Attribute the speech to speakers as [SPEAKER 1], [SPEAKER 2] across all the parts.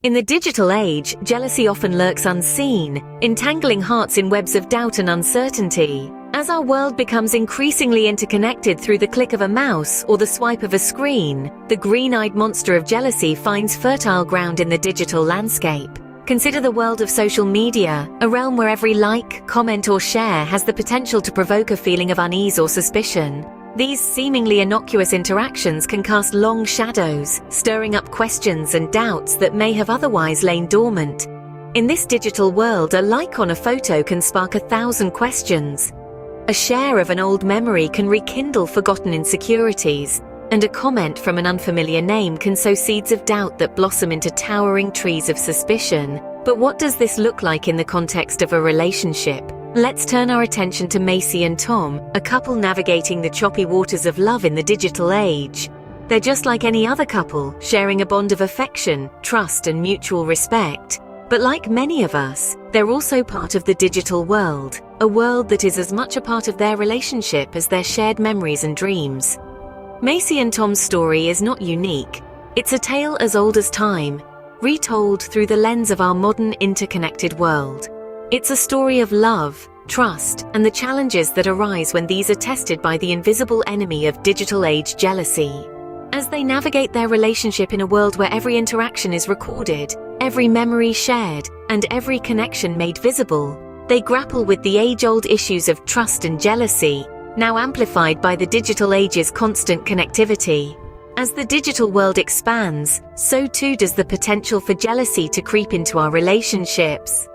[SPEAKER 1] In the digital age, jealousy often lurks unseen, entangling hearts in webs of doubt and uncertainty. As our world becomes increasingly interconnected through the click of a mouse or the swipe of a screen, the green-eyed monster of jealousy finds fertile ground in the digital landscape. Consider the world of social media, a realm where every like, comment, or share has the potential to provoke a feeling of unease or suspicion. These seemingly innocuous interactions can cast long shadows, stirring up questions and doubts that may have otherwise lain dormant. In this digital world, a like on a photo can spark 1,000 questions. A share of an old memory can rekindle forgotten insecurities, and a comment from an unfamiliar name can sow seeds of doubt that blossom into towering trees of suspicion. But what does this look like in the context of a relationship? Let's turn our attention to Macy and Tom, a couple navigating the choppy waters of love in the digital age. They're just like any other couple, sharing a bond of affection, trust, and mutual respect. But like many of us, they're also part of the digital world, a world that is as much a part of their relationship as their shared memories and dreams. Macy and Tom's story is not unique. It's a tale as old as time, retold through the lens of our modern interconnected world. It's a story of love, trust, and the challenges that arise when these are tested by the invisible enemy of digital age jealousy. As they navigate their relationship in a world where every interaction is recorded, every memory shared, and every connection made visible, they grapple with the age-old issues of trust and jealousy, now amplified by the digital age's constant connectivity. As the digital world expands, so too does the potential for jealousy to creep into our relationships.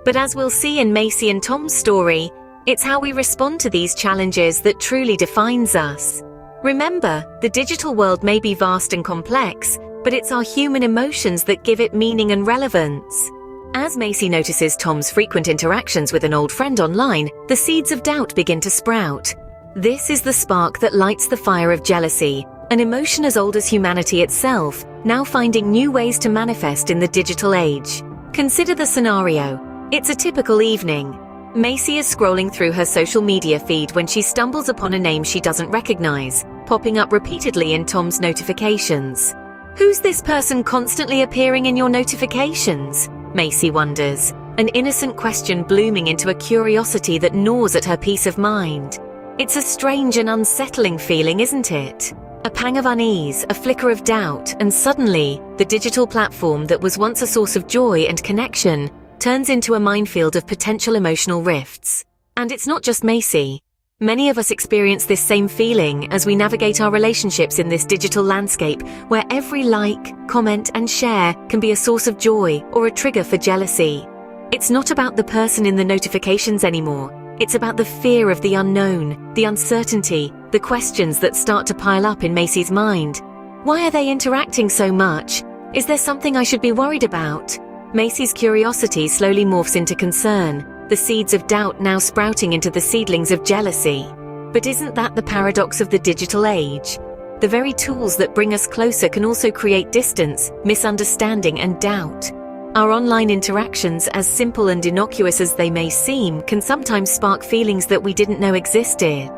[SPEAKER 1] But as we'll see in Macy and Tom's story, it's how we respond to these challenges that truly defines us. Remember, the digital world may be vast and complex, but it's our human emotions that give it meaning and relevance. As Macy notices Tom's frequent interactions with an old friend online, the seeds of doubt begin to sprout. This is the spark that lights the fire of jealousy, an emotion as old as humanity itself, now finding new ways to manifest in the digital age. Consider the scenario. It's a typical evening. Macy is scrolling through her social media feed when she stumbles upon a name she doesn't recognize, popping up repeatedly in Tom's notifications. Who's this person constantly appearing in your notifications? Macy wonders, an innocent question blooming into a curiosity that gnaws at her peace of mind. It's a strange and unsettling feeling, isn't it? A pang of unease, a flicker of doubt, and suddenly, the digital platform that was once a source of joy and connection turns into a minefield of potential emotional rifts. And it's not just Macy. Many of us experience this same feeling as we navigate our relationships in this digital landscape where every like, comment, and share can be a source of joy or a trigger for jealousy. It's not about the person in the notifications anymore. It's about the fear of the unknown, the uncertainty, the questions that start to pile up in Macy's mind. Why are they interacting so much? Is there something I should be worried about? Macy's curiosity slowly morphs into concern, the seeds of doubt now sprouting into the seedlings of jealousy. But isn't that the paradox of the digital age? The very tools that bring us closer can also create distance, misunderstanding, and doubt. Our online interactions, as simple and innocuous as they may seem, can sometimes spark feelings that we didn't know existed.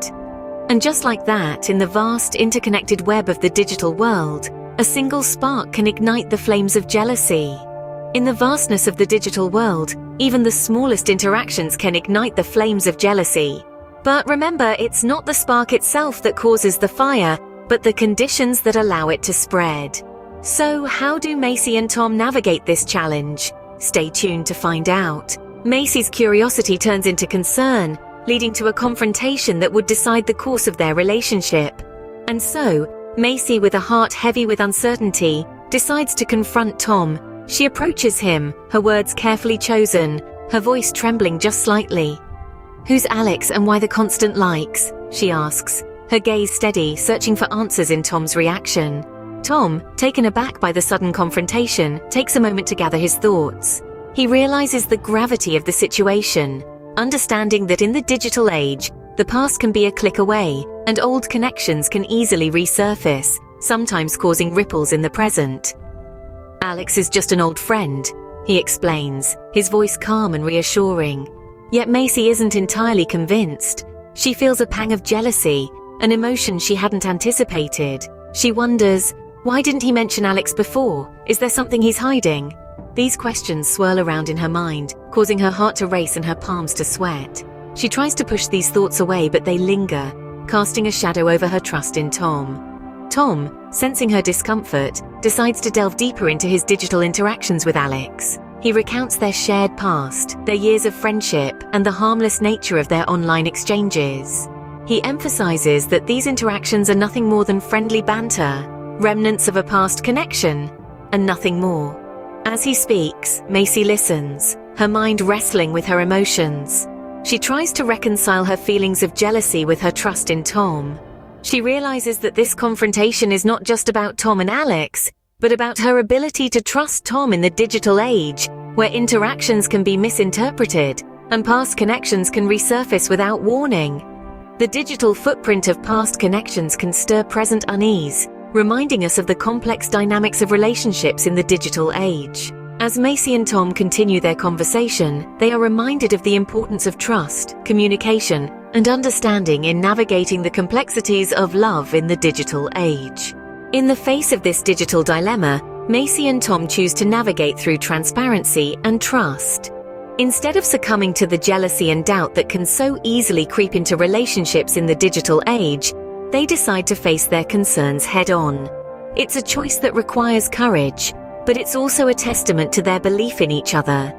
[SPEAKER 1] And just like that, in the vast interconnected web of the digital world, a single spark can ignite the flames of jealousy. In the vastness of the digital world, even the smallest interactions can ignite the flames of jealousy. But remember, it's not the spark itself that causes the fire, but the conditions that allow it to spread. So, how do Macy and Tom navigate this challenge? Stay tuned to find out. Macy's curiosity turns into concern, leading to a confrontation that would decide the course of their relationship. And so, Macy, with a heart heavy with uncertainty, decides to confront Tom. She approaches him, her words carefully chosen, her voice trembling just slightly. "Who's Alex and why the constant likes?" she asks, her gaze steady, searching for answers in Tom's reaction. Tom, taken aback by the sudden confrontation, takes a moment to gather his thoughts. He realizes the gravity of the situation, understanding that in the digital age, the past can be a click away, and old connections can easily resurface, sometimes causing ripples in the present. "Alex is just an old friend," he explains, his voice calm and reassuring. Yet Macy isn't entirely convinced. She feels a pang of jealousy, an emotion she hadn't anticipated. She wonders, why didn't he mention Alex before? Is there something he's hiding? These questions swirl around in her mind, causing her heart to race and her palms to sweat. She tries to push these thoughts away, but they linger, casting a shadow over her trust in Tom. Tom, sensing her discomfort, decides to delve deeper into his digital interactions with Alex. He recounts their shared past, their years of friendship, and the harmless nature of their online exchanges. He emphasizes that these interactions are nothing more than friendly banter, remnants of a past connection, and nothing more. As he speaks, Macy listens, her mind wrestling with her emotions. She tries to reconcile her feelings of jealousy with her trust in Tom. She realizes that this confrontation is not just about Tom and Alex, but about her ability to trust Tom in the digital age, where interactions can be misinterpreted and past connections can resurface without warning. The digital footprint of past connections can stir present unease, reminding us of the complex dynamics of relationships in the digital age. As Macy and Tom continue their conversation, they are reminded of the importance of trust, communication, and understanding in navigating the complexities of love in the digital age. In the face of this digital dilemma, Macy and Tom choose to navigate through transparency and trust. Instead of succumbing to the jealousy and doubt that can so easily creep into relationships in the digital age, they decide to face their concerns head-on. It's a choice that requires courage, but it's also a testament to their belief in each other.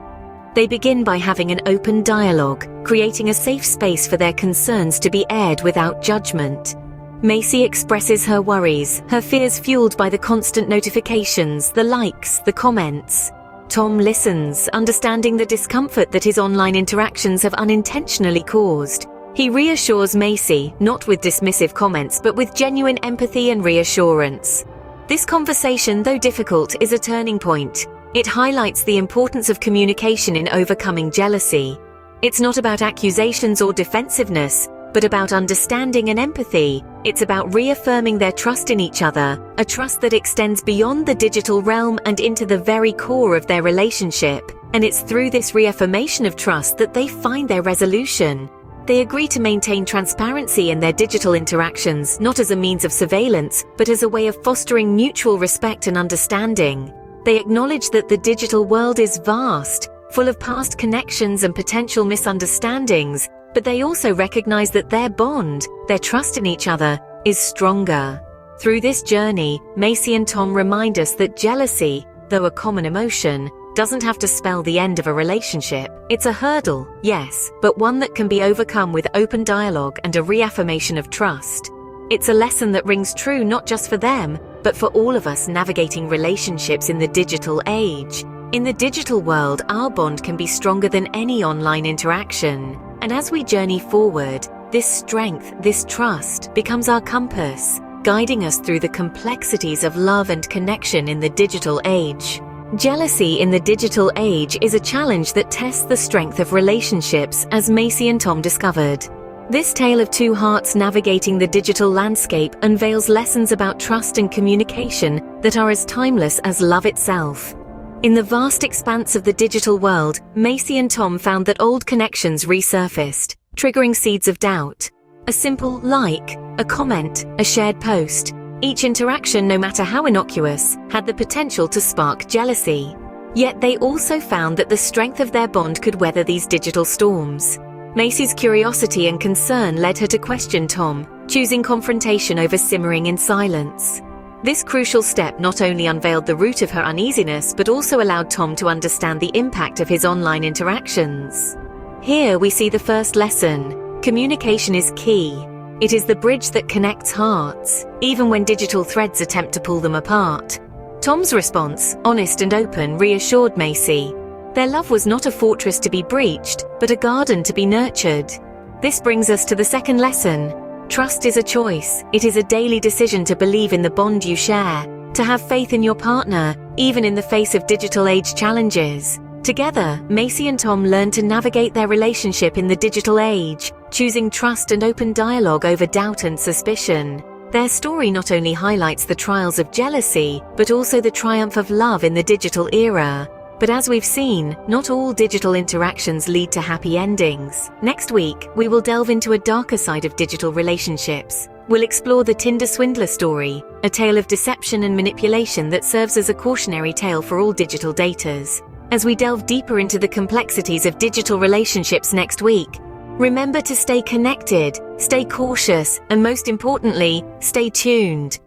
[SPEAKER 1] They begin by having an open dialogue, creating a safe space for their concerns to be aired without judgment. Macy expresses her worries, her fears fueled by the constant notifications, the likes, the comments. Tom listens, understanding the discomfort that his online interactions have unintentionally caused. He reassures Macy, not with dismissive comments, but with genuine empathy and reassurance. This conversation, though difficult, is a turning point. It highlights the importance of communication in overcoming jealousy. It's not about accusations or defensiveness, but about understanding and empathy. It's about reaffirming their trust in each other, a trust that extends beyond the digital realm and into the very core of their relationship. And it's through this reaffirmation of trust that they find their resolution. They agree to maintain transparency in their digital interactions, not as a means of surveillance, but as a way of fostering mutual respect and understanding. They acknowledge that the digital world is vast, full of past connections and potential misunderstandings, but they also recognize that their bond, their trust in each other, is stronger. Through this journey, Macy and Tom remind us that jealousy, though a common emotion, doesn't have to spell the end of a relationship. It's a hurdle, yes, but one that can be overcome with open dialogue and a reaffirmation of trust. It's a lesson that rings true not just for them, but for all of us navigating relationships in the digital age. In the digital world, our bond can be stronger than any online interaction. And as we journey forward, this strength, this trust, becomes our compass, guiding us through the complexities of love and connection in the digital age. Jealousy in the digital age is a challenge that tests the strength of relationships, as Macy and Tom discovered. This tale of two hearts navigating the digital landscape unveils lessons about trust and communication that are as timeless as love itself. In the vast expanse of the digital world, Macy and Tom found that old connections resurfaced, triggering seeds of doubt. A simple like, a comment, a shared post. Each interaction, no matter how innocuous, had the potential to spark jealousy. Yet they also found that the strength of their bond could weather these digital storms. Macy's curiosity and concern led her to question Tom, choosing confrontation over simmering in silence. This crucial step not only unveiled the root of her uneasiness, but also allowed Tom to understand the impact of his online interactions. Here we see the first lesson. Communication is key. It is the bridge that connects hearts, even when digital threads attempt to pull them apart. Tom's response, honest and open, reassured Macy. Their love was not a fortress to be breached, but a garden to be nurtured. This brings us to the second lesson. Trust is a choice. It is a daily decision to believe in the bond you share, to have faith in your partner, even in the face of digital age challenges. Together, Macy and Tom learned to navigate their relationship in the digital age, choosing trust and open dialogue over doubt and suspicion. Their story not only highlights the trials of jealousy, but also the triumph of love in the digital era. But as we've seen, not all digital interactions lead to happy endings. Next week, we will delve into a darker side of digital relationships, we'll explore the Tinder swindler story, a tale of deception and manipulation that serves as a cautionary tale for all digital daters. As we delve deeper into the complexities of digital relationships next week, remember to stay connected, stay cautious, and most importantly, stay tuned.